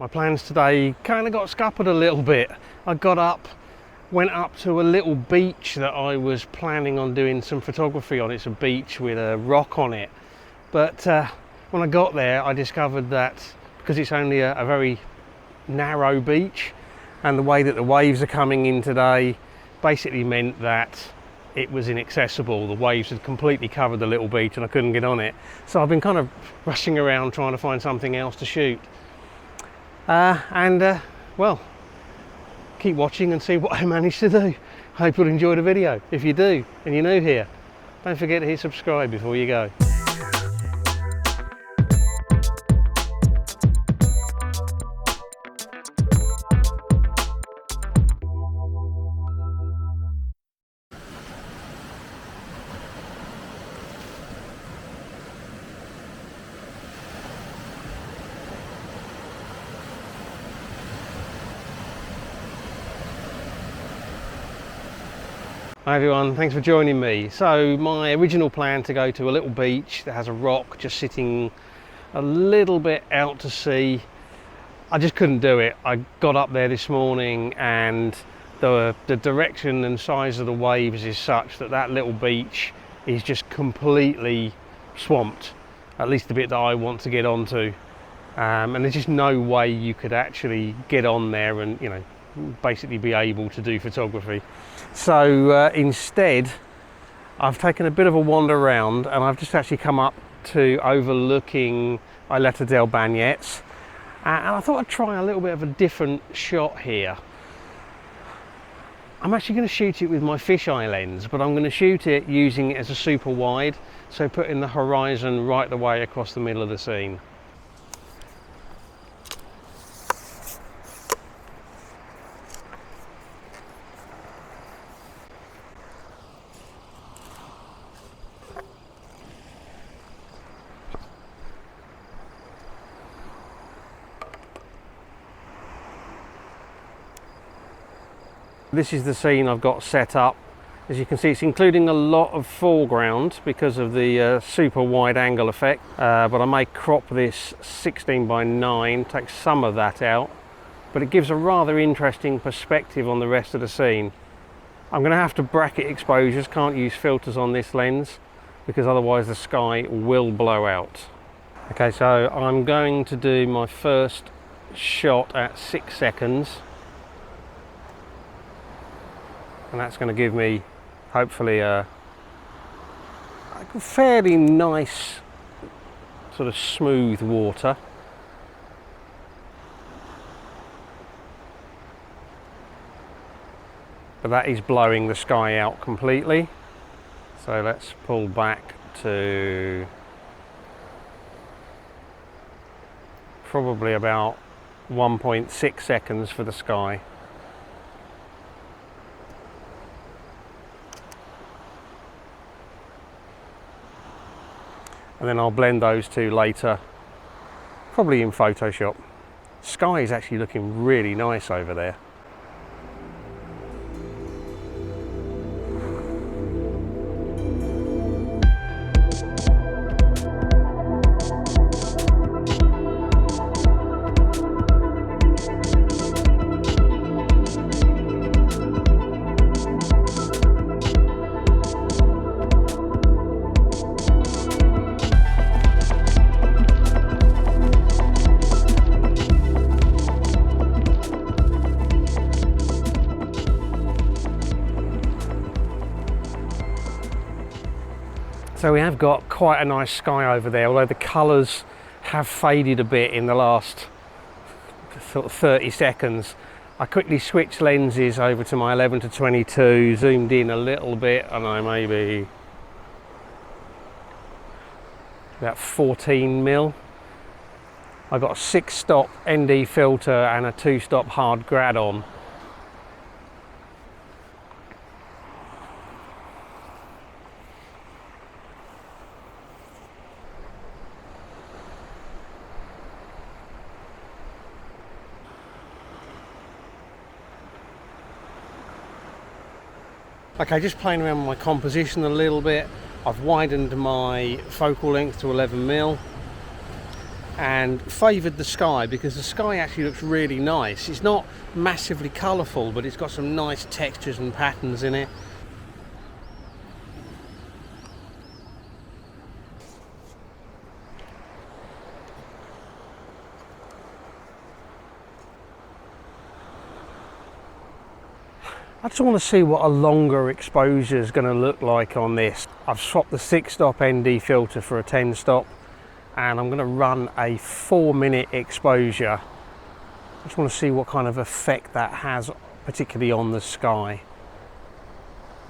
My plans today kind of got scuppered a little bit. I got up, went up to a little beach that I was planning on doing some photography on. It's a beach with a rock on it. But when I got there, I discovered that because it's only a very narrow beach, and the way that the waves are coming in today basically meant that it was inaccessible. The waves had completely covered the little beach and I couldn't get on it. So I've been kind of rushing around trying to find something else to shoot. Well, keep watching and see what I managed to do. Hope you'll enjoy the video. If you do, and you're new here, don't forget to hit subscribe before you go. Hi everyone, thanks for joining me. So my original plan to go to a little beach that has a rock just sitting a little bit out to sea, I just couldn't do it. I got up there this morning and the direction and size of the waves is such that that little beach is just completely swamped, at least the bit that I want to get onto. And there's just no way you could actually get on there and, you know, basically be able to do photography. So instead I've taken a bit of a wander around and I've just actually come up to overlooking Isleta del Bagnets, and I thought I'd try a little bit of a different shot here. I'm actually going to shoot it with my fisheye lens, but I'm going to shoot it using it as a super wide, so putting the horizon right the way across the middle of the scene. This is the scene I've got set up. As you can see, it's including a lot of foreground because of the super wide angle effect, but I may crop this 16:9, take some of that out, but it gives a rather interesting perspective on the rest of the scene. I'm going to have to bracket exposures, can't use filters on this lens because otherwise the sky will blow out. Okay, so I'm going to do my first shot at 6 seconds. And that's going to give me, hopefully, a fairly nice, sort of smooth water. But that is blowing the sky out completely. So let's pull back to probably about 1.6 seconds for the sky. And then I'll blend those two later, probably in Photoshop. Sky is actually looking really nice over there. So we have got quite a nice sky over there, although the colours have faded a bit in the last sort of 30 seconds. I quickly switched lenses over to my 11-22, zoomed in a little bit, and I maybe about 14mm. I got a 6-stop ND filter and a 2-stop hard grad on. Okay, just playing around with my composition a little bit. I've widened my focal length to 11mm, and favoured the sky, because the sky actually looks really nice. It's not massively colourful, but it's got some nice textures and patterns in it. I just want to see what a longer exposure is going to look like on this. I've swapped the 6-stop ND filter for a 10-stop, and I'm going to run a 4-minute exposure. I just want to see what kind of effect that has, particularly on the sky.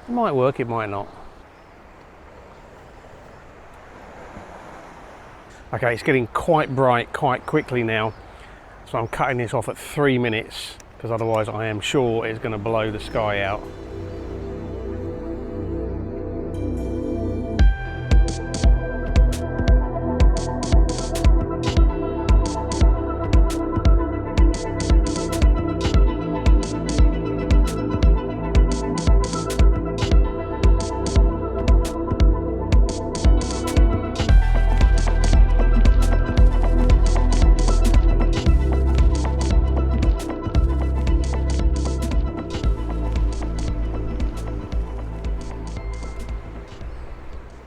It might work, it might not. Okay, it's getting quite bright quite quickly now, so I'm cutting this off at 3 minutes, because otherwise I am sure it's going to blow the sky out.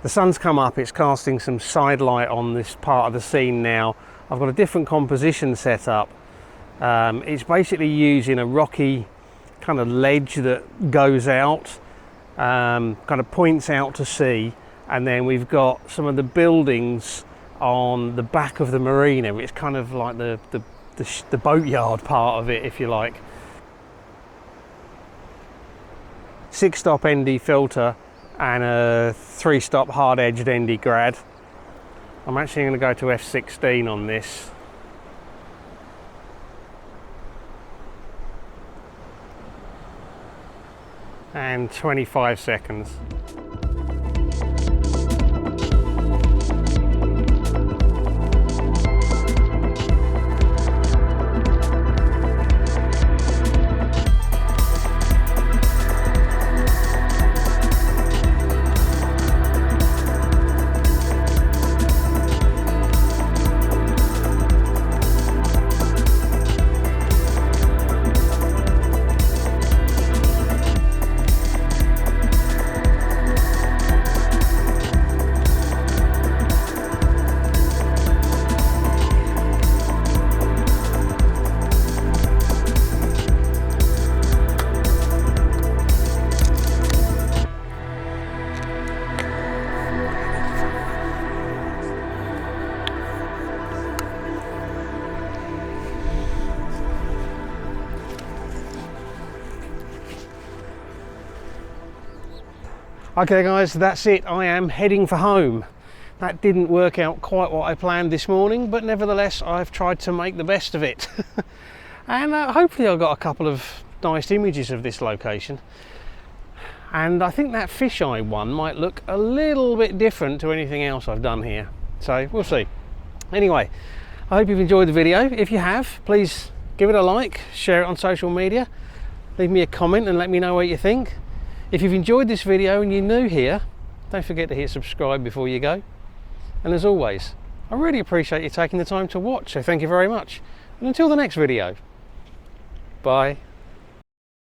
The sun's come up, it's casting some side light on this part of the scene now. I've got a different composition set up. It's basically using a rocky kind of ledge that goes out, kind of points out to sea, and then we've got some of the buildings on the back of the marina. It's kind of like the boatyard part of it, if you like. 6-stop ND filter and a 3-stop hard-edged ND grad. I'm actually going to go to f16 on this. And 25 seconds. Okay guys, that's it. I am heading for home. That didn't work out quite what I planned this morning, but nevertheless I've tried to make the best of it. And hopefully I got a couple of nice images of this location. And I think that fisheye one might look a little bit different to anything else I've done here. So we'll see. Anyway, I hope you've enjoyed the video. If you have, please give it a like, share it on social media, leave me a comment and let me know what you think. If you've enjoyed this video and you're new here, don't forget to hit subscribe before you go. And as always, I really appreciate you taking the time to watch, so thank you very much. And until the next video, bye.